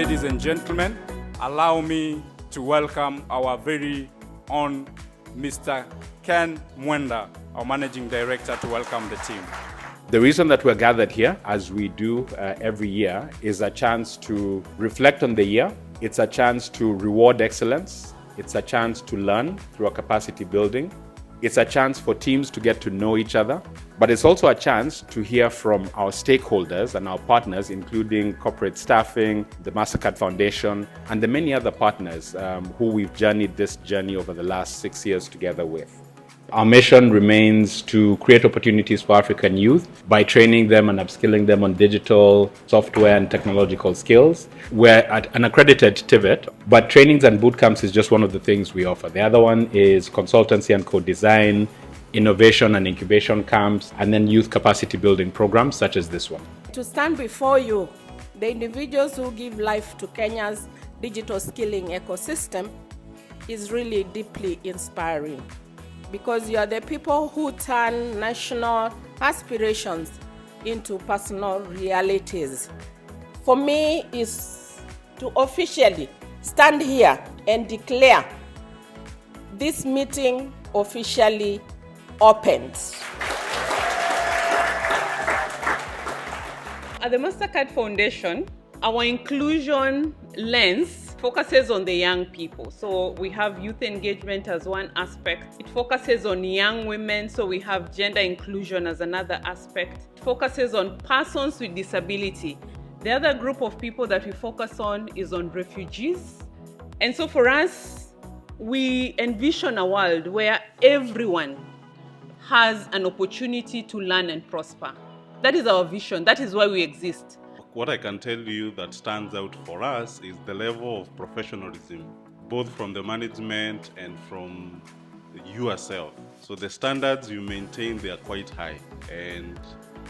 ladies and gentlemen, allow me to welcome our very own Mr. Ken Mwenda, our Managing Director, to welcome the team. The reason that we're gathered here, as we do every year, is a chance to reflect on the year. It's a chance to reward excellence. It's a chance to learn through a capacity building. It's a chance for teams to get to know each other, but it's also a chance to hear from our stakeholders and our partners, including corporate staffing, the MasterCard Foundation, and the many other partners who we've journeyed this journey over the last 6 years together with. Our mission remains to create opportunities for African youth by training them and upskilling them on digital, software, and technological skills. We're at an accredited TVET, but trainings and bootcamps is just one of the things we offer. The other one is consultancy and co-design, innovation and incubation camps, and then youth capacity building programs such as this one. To stand before you, the individuals who give life to Kenya's digital skilling ecosystem, is really deeply inspiring, because you are the people who turn national aspirations into personal realities. For me, is to officially stand here and declare this meeting officially opened. At the MasterCard Foundation, our inclusion lens focuses on the young people. So we have youth engagement as one aspect. It focuses on young women, so we have gender inclusion as another aspect. It focuses on persons with disability. The other group of people that we focus on is on refugees. And so for us, we envision a world where everyone has an opportunity to learn and prosper. That is our vision. That is why we exist. What I can tell you that stands out for us is the level of professionalism, both from the management and from yourself. So the standards you maintain, they are quite high. And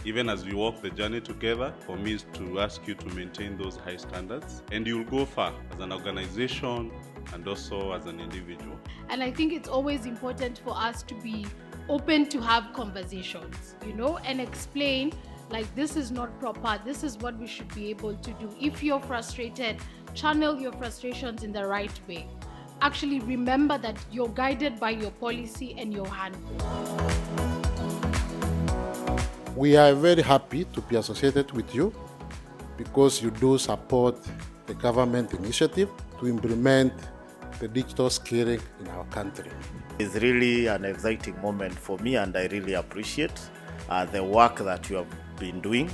even as we walk the journey together, for me is to ask you to maintain those high standards. And you'll go far as an organization and also as an individual. And I think it's always important for us to be open to have conversations, and explain, like, this is not proper, this is what we should be able to do. If you're frustrated, channel your frustrations in the right way. Actually remember that you're guided by your policy and your handbook. We are very happy to be associated with you because you do support the government initiative to implement the digital skilling in our country. It's really an exciting moment for me, and I really appreciate the work that you have been doing.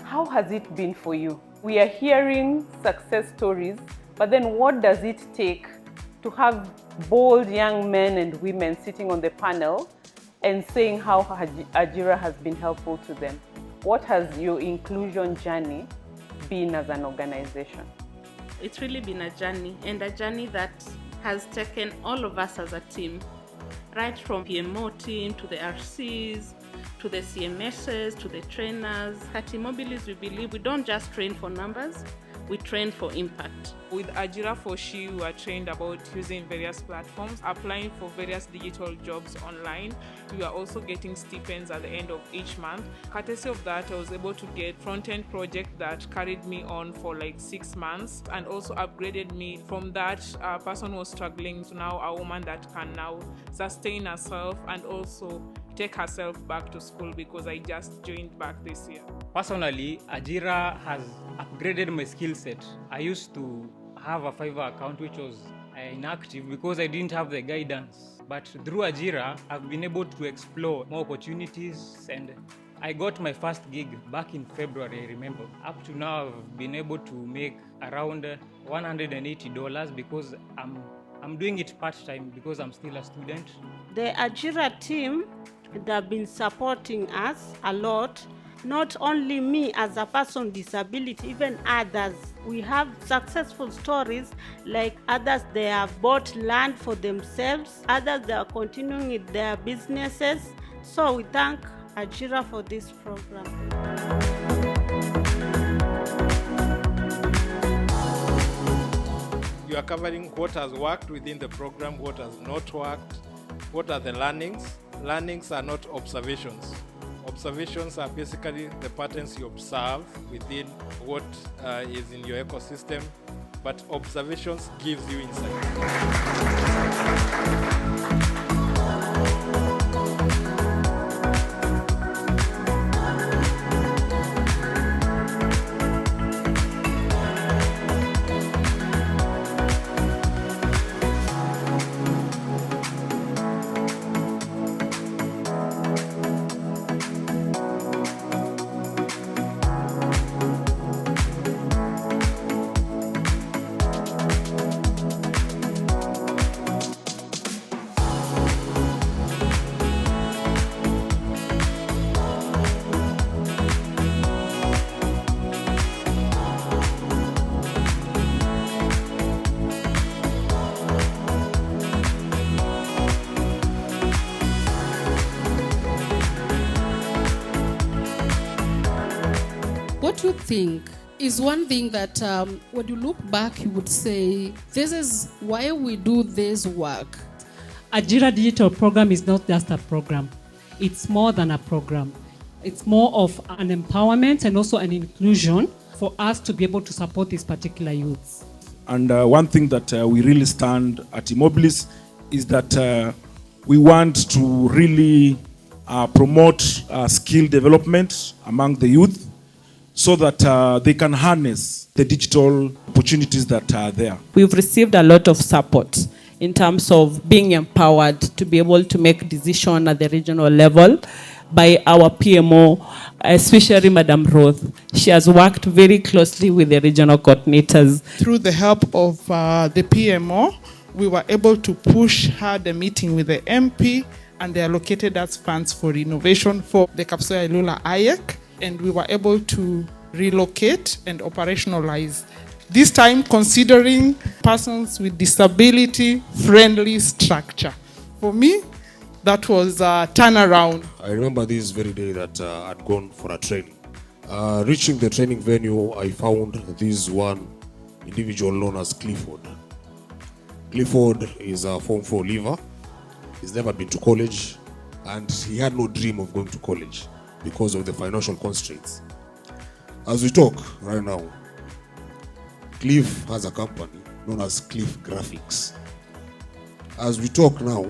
How has it been for you? We are hearing success stories, but then what does it take to have bold young men and women sitting on the panel and saying how Ajira has been helpful to them? What has your inclusion journey been as an organization? It's really been a journey, and a journey that has taken all of us as a team, right from PMO team to the RCs, to the CMSs, to the trainers. At eMobilis, we believe we don't just train for numbers, we train for impact. With Ajira for She, we are trained about using various platforms, applying for various digital jobs online. We are also getting stipends at the end of each month. Courtesy of that, I was able to get front-end project that carried me on for like 6 months and also upgraded me. From that, a person was struggling to now a woman that can now sustain herself and also take herself back to school, because I just joined back this year. Personally, Ajira has upgraded my skill set. I used to have a Fiverr account which was inactive because I didn't have the guidance. But through Ajira, I've been able to explore more opportunities, and I got my first gig back in February, I remember. Up to now, I've been able to make around $180 because I'm doing it part-time because I'm still a student. The Ajira team, they've been supporting us a lot. Not only me as a person with disability, even others. We have successful stories, like others, they have bought land for themselves. Others, they are continuing with their businesses. So we thank Ajira for this program. You are covering what has worked within the program, what has not worked, What are the learnings? Learnings are not observations. Observations are basically the patterns you observe within what is in your ecosystem, but observations gives you insight. What you think is one thing that when you look back, you would say, this is why we do this work. Ajira Digital Program is not just a program. It's more than a program. It's more of an empowerment and also an inclusion for us to be able to support these particular youths. And one thing that we really stand at eMobilis is that we want to really promote skill development among the youth so that they can harness the digital opportunities that are there. We've received a lot of support in terms of being empowered to be able to make decisions at the regional level by our PMO, especially Madam Roth. She has worked very closely with the regional coordinators. Through the help of the PMO, we were able to push her the meeting with the MP, and they allocated us funds for innovation for the Kapsoya Ilula IEC, and we were able to relocate and operationalize. This time considering persons with disability-friendly structure. For me, that was a turnaround. I remember this very day that I'd gone for a training. Reaching the training venue, I found this one individual known as Clifford. Clifford is a Form 4 leaver. He's never been to college, and he had no dream of going to college because of the financial constraints. As we talk right now, Cliff has a company known as Cliff Graphics. As we talk now,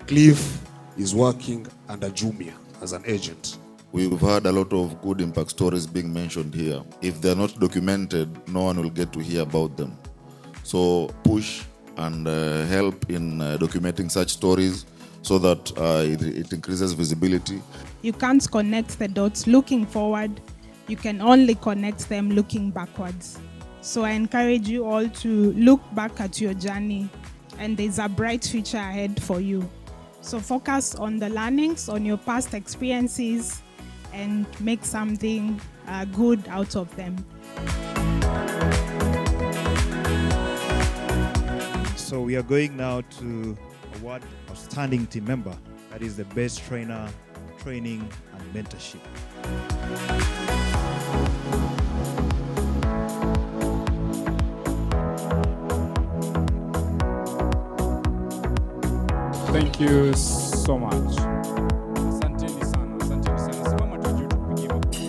Cliff is working under Jumia as an agent. We've heard a lot of good impact stories being mentioned here. If they're not documented, no one will get to hear about them. So push and help in documenting such stories so that it increases visibility. You can't connect the dots looking forward. You can only connect them looking backwards. So I encourage you all to look back at your journey, and there's a bright future ahead for you. So focus on the learnings, on your past experiences, and make something good out of them. So we are going now to award outstanding team member. That is the best trainer, training and mentorship. Thank you so much. Asanteni sana. Asanteni sana. Simama tu juu tukupigie makofi.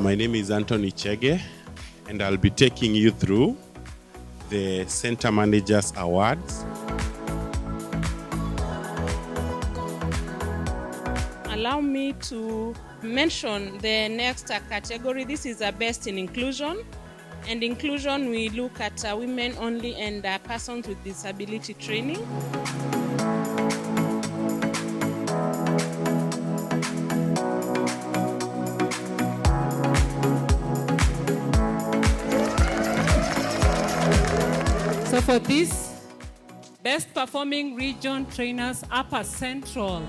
My name is Anthony Chege, and I'll be taking you through the Center Managers Awards. Allow me to mention the next category. This is a best in inclusion. And inclusion, we look at women only and persons with disability training. So for this, best performing region trainers, Upper Central.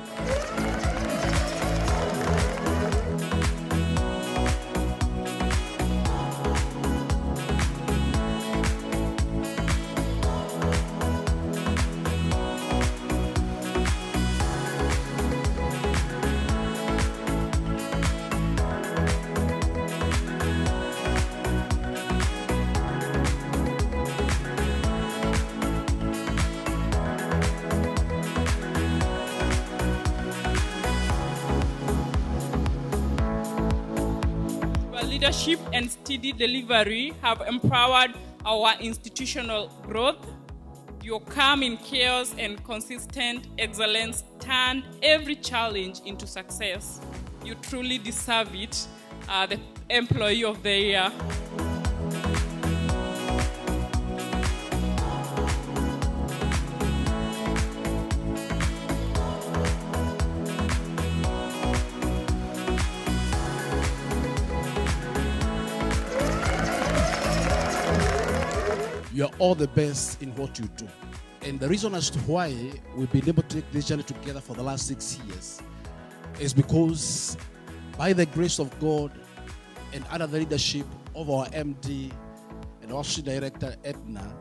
leadership and steady delivery have empowered our institutional growth. Your calm in chaos and consistent excellence turned every challenge into success. You truly deserve it, the Employee of the Year. You are all the best in what you do. And the reason as to why we've been able to take this journey together for the last 6 years is because by the grace of God and under the leadership of our MD and our Director Edna,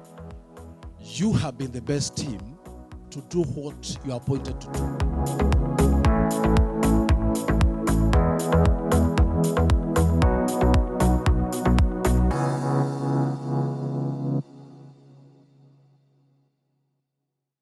you have been the best team to do what you are appointed to do.